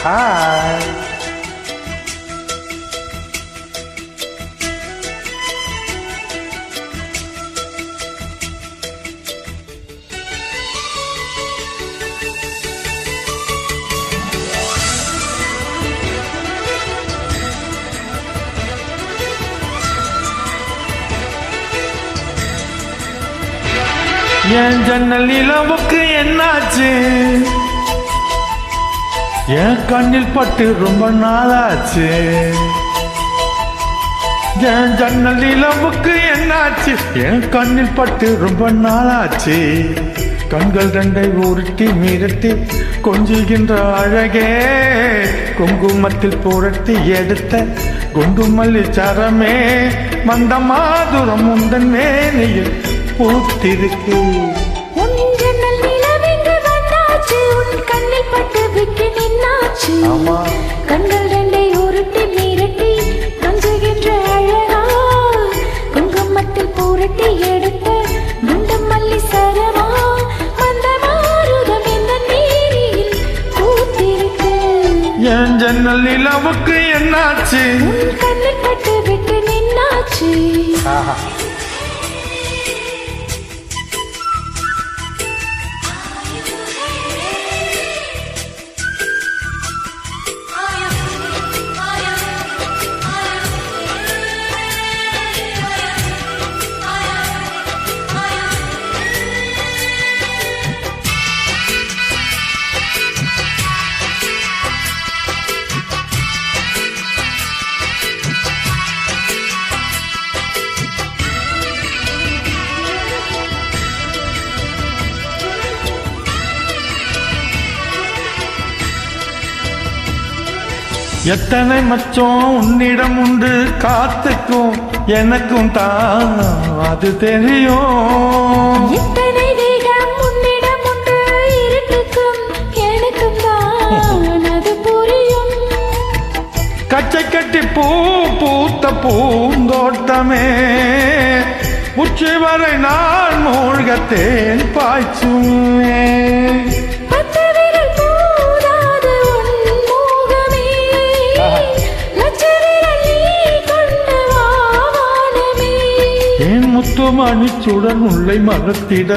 Hi. என் ஜன்னல் நிலவுக்கு என்னாச்சு? என் கண்ணில் பட்டு ரொம்ப நாளாச்சு. என் ஜன்னல் நிலவுக்கு என்னாச்சு? என் கண்ணில் பட்டு ரொம்ப நாளாச்சு. கண்கள் ரெண்டை உருட்டி மிரட்டி கொஞ்சுகின்ற அழகே, குங்குமத்தில் புரட்டி எடுத்த குண்டுமல்லி சரமே, மந்த மாதுரம் உந்தன் மேனியில் பூத்திருக்கு. உன் ஜன்னல் நிலவெங்கு வந்தாச்சு, உன் கண்ணில் பட்டு விட்டு நின்னாச்சு. கண்கள் ரெண்டை உருட்டி மிரட்டி கொஞ்சுகின்ற அழகா, குங்குமத்தில் புரட்டி எடுத்த குண்டு மல்லி சரமா, மந்த மாருதம் இந்த நீரில் பூத்திருக்கு. என் ஜன்னல் நிலவுக்கு என்னாச்சு? உன் கண்ணில் பட்டு விட்டு நின்னாச்சு. எத்தனை மச்சம் உன்னிடம் உண்டு, காத்துக்கும் எனக்கும் தான் அது தெரியும். எத்தனை வேகம் உன்னிடம் உண்டு, இருக்குக்கும் எனக்கும் தான் அது புரியும். கச்சை கட்டி பூ பூத்த பூந்தோட்டமே, உச்சி வரை நான் மூழ்கத்தேன் பாய்ச்சுமே. முத்துமணிச்சுடன் உள்ளை மறத்திட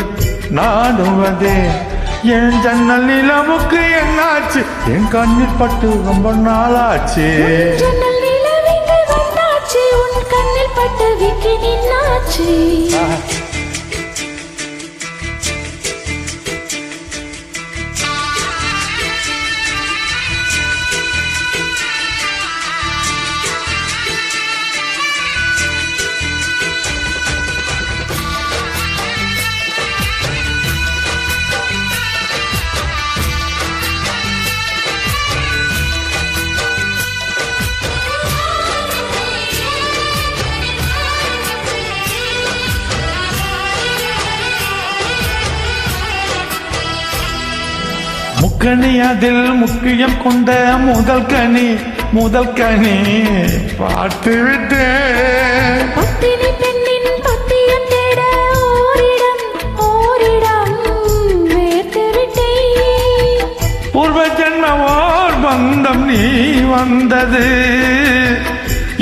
நாடுவதே. என் ஜன்னல் நிலவுக்கு என்னாச்சு? என் கண்ணில் பட்டு ரொம்ப நாளாச்சு. ஜன்னல் நிலவெங்கு வந்தாச்சு, உன் கண்ணில் பட்டு விட்டு நின்னாச்சு. முக்கணி அதில் முக்கியம் கொண்ட முதல் கனி, முதல் கனி பார்த்து விட்டேன். பத்தினி பெண்ணின் பத்தியம் தேட ஓரிடம் ஓரிடம் வேர்த்து விட்டேன். பூர்வ ஜன்ம ஓர் பந்தம் நீ வந்தது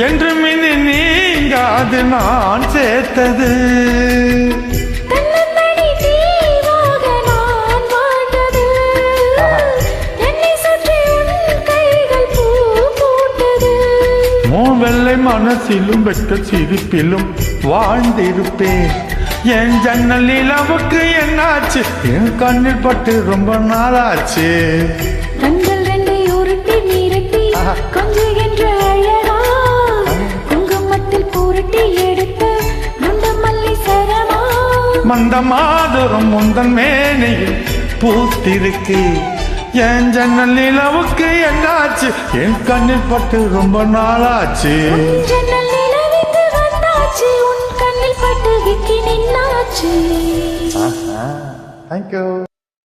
என்று மினி நீங்காது நான் சேர்த்தது. வெள்ளை மனசிலும் வெட்ட சிரிப்பிலும் வாழ்ந்திருப்பேன். என் ஜன்னல் நிலவுக்கு என்னாச்சு? என் கண்ணில் பட்டு ரொம்ப நாளாச்சு. கண்கள் ரெண்டை உருட்டி மிரட்டி கொஞ்சுகின்ற அழகா, குங்குமத்தில் புரட்டி எடுத்த குண்டு மல்லி சரமா, மந்த மாதுரம் உந்தன் மேனியில் பூத்திருக்கு. என் ஜன்னல் நிலவுக்கு என்னாச்சு? என் கண்ணில் பட்டு ரொம்ப நாளாச்சு. ஜன்னல் நிலவுக்கு வந்தாச்சு, உன் கண்ணில் பட்டு விட்டு நின்னாச்சு. Thank you.